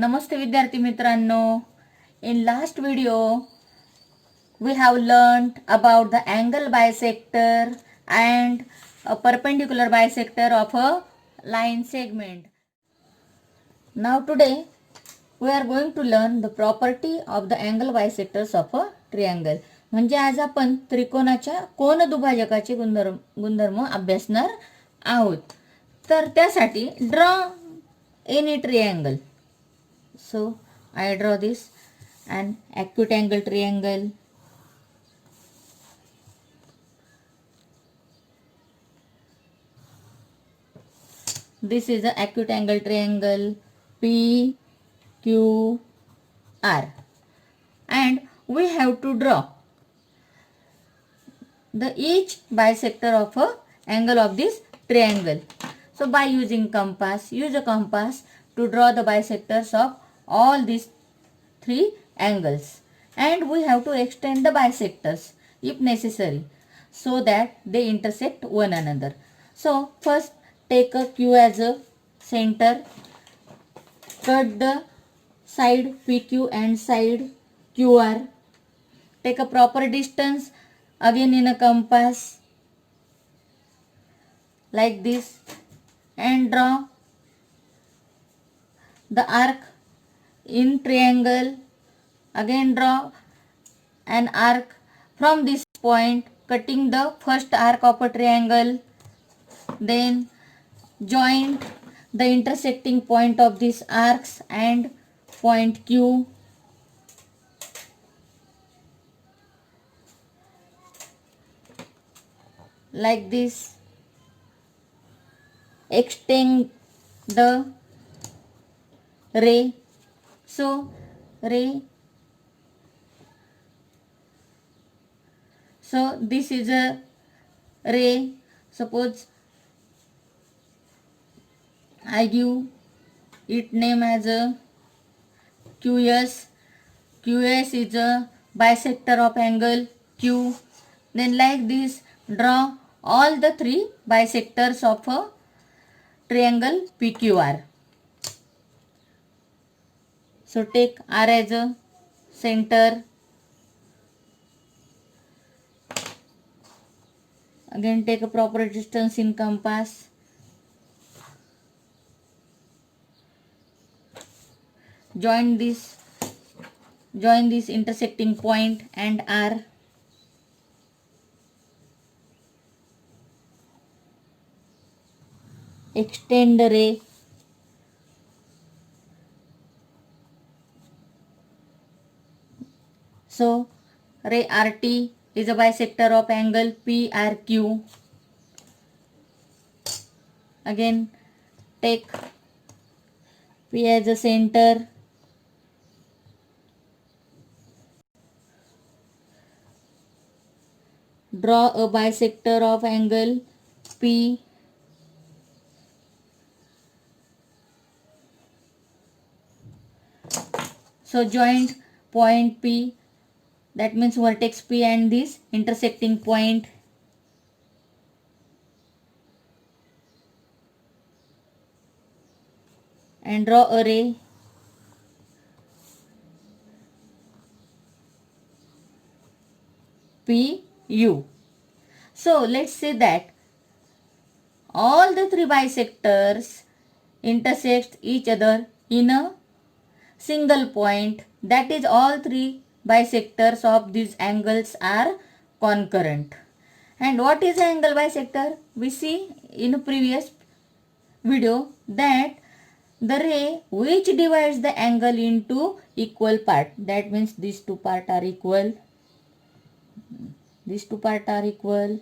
नमस्ते विद्यार्थी मित्रांनो. In last video we have learned about the angle bisector and a perpendicular bisector of a line segment. Now today we are going to learn the property of the angle bisectors of a triangle. म्हणजे आज आपण त्रिकोणाच्या कोन दुभाजकाचे गुणधर्म अभ्यासणार आहोत. तर त्यासाठी draw any triangle. So I draw this an acute angle triangle. This is an acute angle triangle PQR, and we have to draw the each bisector of a angle of this triangle. So by using compass, use a compass to draw the bisectors of all these three angles, and we have to extend the bisectors if necessary so that they intersect one another. So first take a Q as a center, cut the side PQ and side QR, take a proper distance again in a compass like this, and draw the arc in triangle. Again draw an arc from this point, cutting the first arc of a triangle. Then join the intersecting point of these arcs and point Q. Like this. Extend the ray. So ray. So this is a ray. Suppose I give it name as a QS. QS is a bisector of angle Q. Then like this, draw all the three bisectors of a triangle PQR. So take R as a center. Again take a proper distance in compass. Join this intersecting point and R. Extend the ray. So ray RT is a bisector of angle PRQ. Again take P as a center. Draw a bisector of angle P. So join point P, that means vertex P and this intersecting point. And draw a ray. PU. So let's say that all the three bisectors intersect each other in a single point, that is all three bisectors of these angles are concurrent. And what is angle bisector? We see in a previous video that the ray which divides the angle into equal part, that means these two parts are equal, these two parts are equal,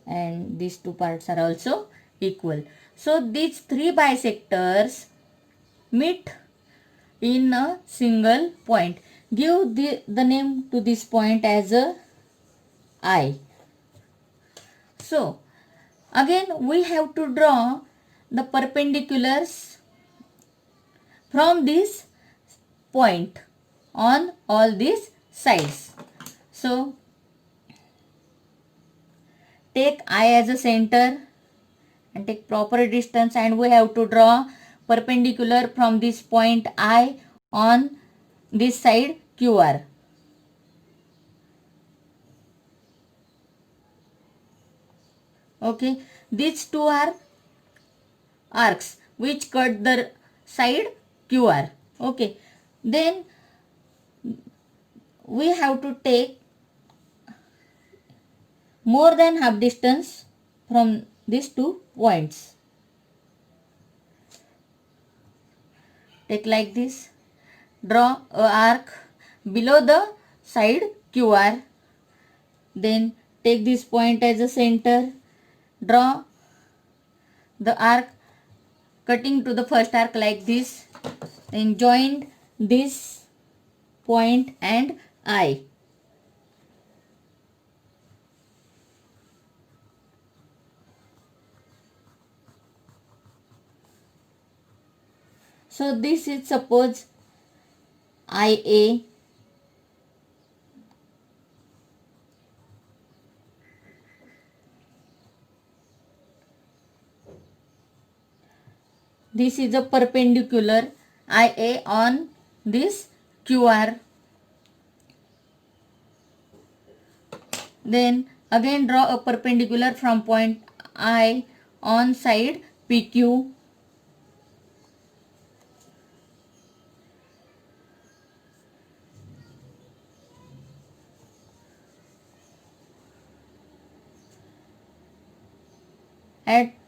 and these two parts are also equal. So these three bisectors meet in a single point. Give the name to this point as a I. So again we have to draw the perpendiculars from this point on all these sides. So take I as a center and take proper distance, and we have to draw perpendicular from this point I on this side QR. Okay, these two are arcs which cut the side QR. Okay, then we have to take more than half distance from these 2 points. Take like this. Draw a arc below the side QR. Then take this point as a center. Draw the arc cutting to the first arc like this. Then join this point and I. So this is suppose IA. This is a perpendicular IA on this QR. Then again draw a perpendicular from point I on side PQ.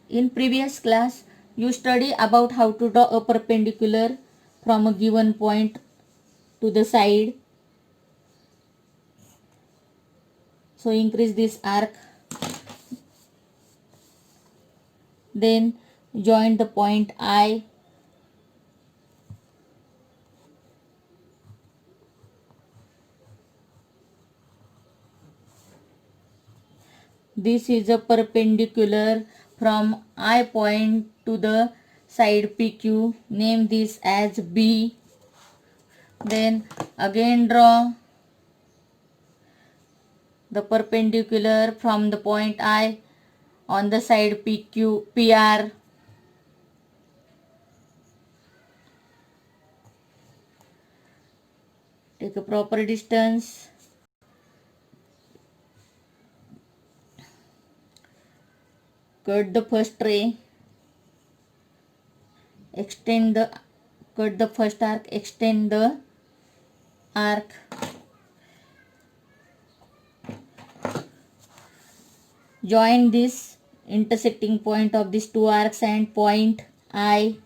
In previous class you study about how to draw a perpendicular from a given point to the side. So increase this arc. Then join the point I. This is a perpendicular from I point to the side PQ. Name this as B. Then again draw the perpendicular from the point I on the side PQ, PR. Take a proper distance. Cut the first ray. Cut the first arc, extend the arc. Join this intersecting point of these 2 arcs and point I.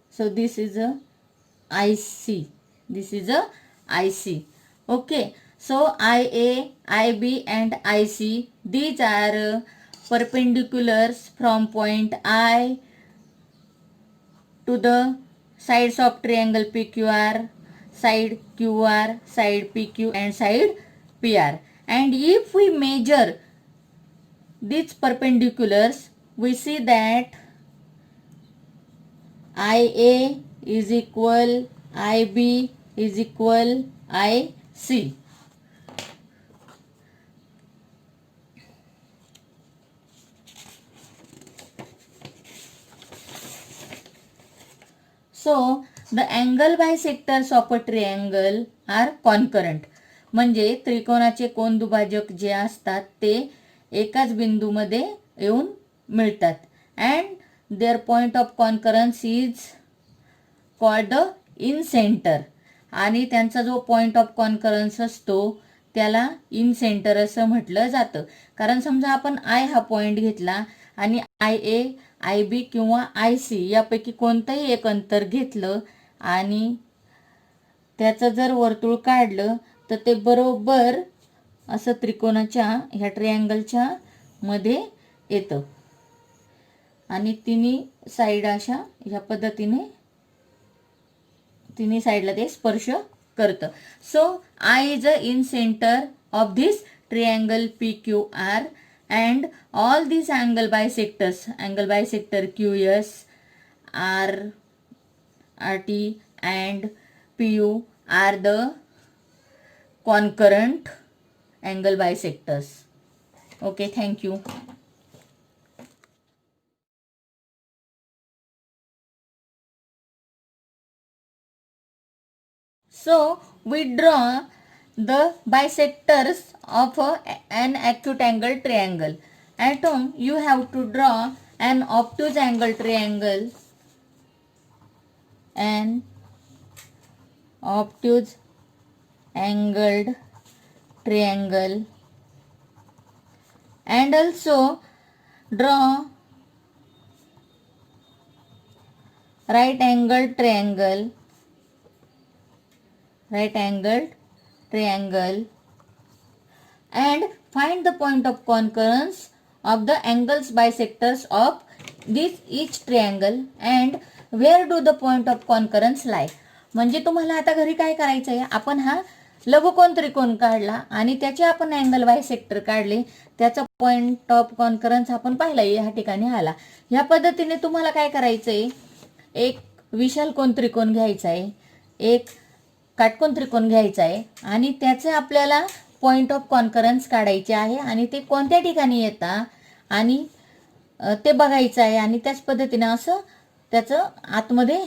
So this is a IC. This is a IC. Okay. So IA, IB and IC, these are perpendiculars from point I to the sides of triangle PQR, side QR, side PQ and side PR. And if we measure these perpendiculars, we see that IA is equal, IB is equal, IC. So the angle bisectors of a triangle are concurrent. म्हणजे त्रिकोणाचे कोन दुभाजक जे असतात ते एकाच बिंदूमध्ये येऊन मिळतात. And their point of concurrence is called the in centre. आणि त्यांचा जो पॉइंट ऑफ कॉन्करन्स असतो त्याला इन सेंटर असं म्हटलं जातं. कारण समजा आपण आय हा पॉइंट घेतला आणि IA, IB किंवा IC यापैकी कोणतंही एक अंतर घेतलं आणि त्याचं जर वर्तुळ काढलं तर ते बरोबर असं त्रिकोणाच्या ह्या ट्रायंगलच्या मध्ये येतं आणि तिन्ही साईड अशा ह्या पद्धतीने तिन्ही साईडला ते स्पर्श करतं. सो I is a in centre of this triangle PQR and all these angle bisector QS, RT and PU are the concurrent angle bisectors. Okay, thank you. So we draw the bisectors of an acute angle triangle. At home you have to draw an obtuse angle triangle, an obtuse angled triangle, and also draw right angled triangle, and find the point of concurrence of the angles bisectors of this each triangle and where do the point of concurrence lie. म्हणजे तुम्हाला आता घरी काय करायचं आहे, आपण हा लघुकोन त्रिकोण काढला आणि त्याचे आपण अँगल बायसेक्टर काढले, त्याचा पॉइंट ऑफ कॉन्करन्स आपण पाहिला या ठिकाणी आला. या पद्धतीने तुम्हाला काय करायचंय, एक विशाल कोन त्रिकोण घ्यायचा आहे, एक काटकोन त्रिकोण घ्यायचा आहे आणि त्याचे आपल्याला पॉइंट ऑफ कॉन्करन्स काढायचे आहे आणि ते कोणत्या ठिकाणी येतात आणि ते बघायचं आहे आणि त्याच पद्धतीने असं त्याचं आतमध्ये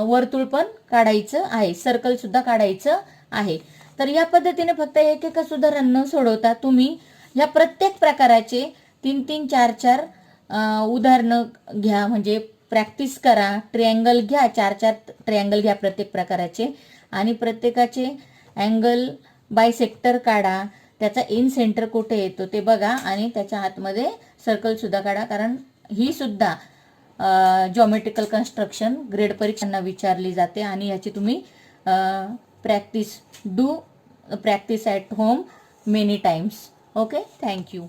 वर्तुळ पण काढायचं आहे, सर्कल सुद्धा काढायचं आहे. तर या पद्धतीने फक्त एक एक उदाहरण न सोडवता तुम्ही या प्रत्येक प्रकाराचे 3-3, 4-4 उदाहरणं घ्या, म्हणजे प्रॅक्टिस करा. ट्रायंगल घ्या, 4-4 ट्रायंगल घ्या प्रत्येक प्रकाराचे आणि प्रत्येकाचे अँगल बायसेक्टर काढा, त्याचा इन सेंटर कुठे येतो ते बघा आणि त्याच्या आतमध्ये सर्कल सुद्धा काढा, कारण ही सुद्धा जॉमेट्रिकल कन्स्ट्रक्शन ग्रेड परीक्षांना विचारली जाते आणि याची तुम्ही practice at home many times. Okay, thank you.